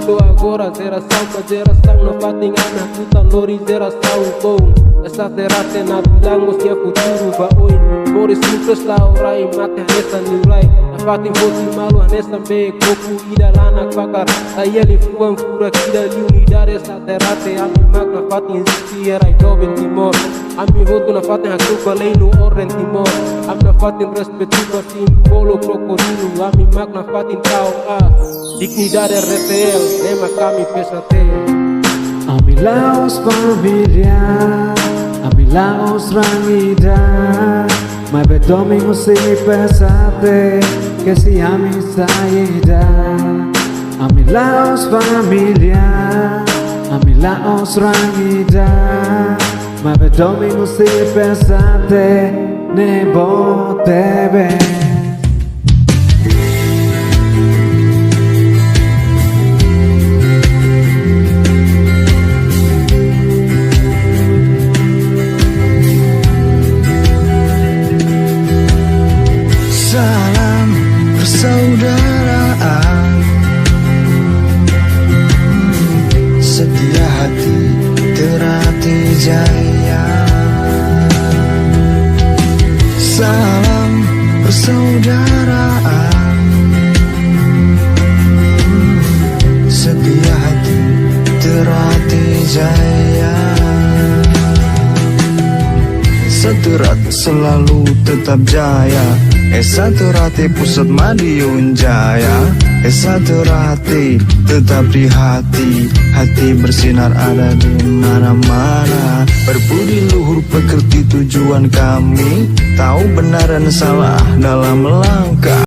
do agora, geração pra geração na fatingana, puta lori geração bom. Essa terate na bilangos que é futuro va oi. Por isso simples lá orai mate nessa nirai. Na fating fosse malu nessa be coco ida lá na fakar. Aí ele fuam fura kida li unidade essa terate a mi mag na fating existia era doben timor. A mi voto na fating hasupa lei no oren timor. A mi na fating respetiva simbolo crocodilo. A mi mag na fating tau dignidade real, nema kami pesatel. Amilaos familia, amilaos rangida, mai pe domingo se pesate, que si ami saída. Amilaos familia, amilaos rangida, mai pe domingo se pesate, nebo tebe. Salam persaudaraan, setia hati terati jaya. Salam persaudaraan, setia hati terati jaya. Satu rata selalu tetap jaya. Satu rati pusat Madiun Jaya. Satu rati tetap di hati. Hati bersinar ada di mana-mana. Berbudi luhur pekerti tujuan kami. Tahu benar dan salah dalam melangkah.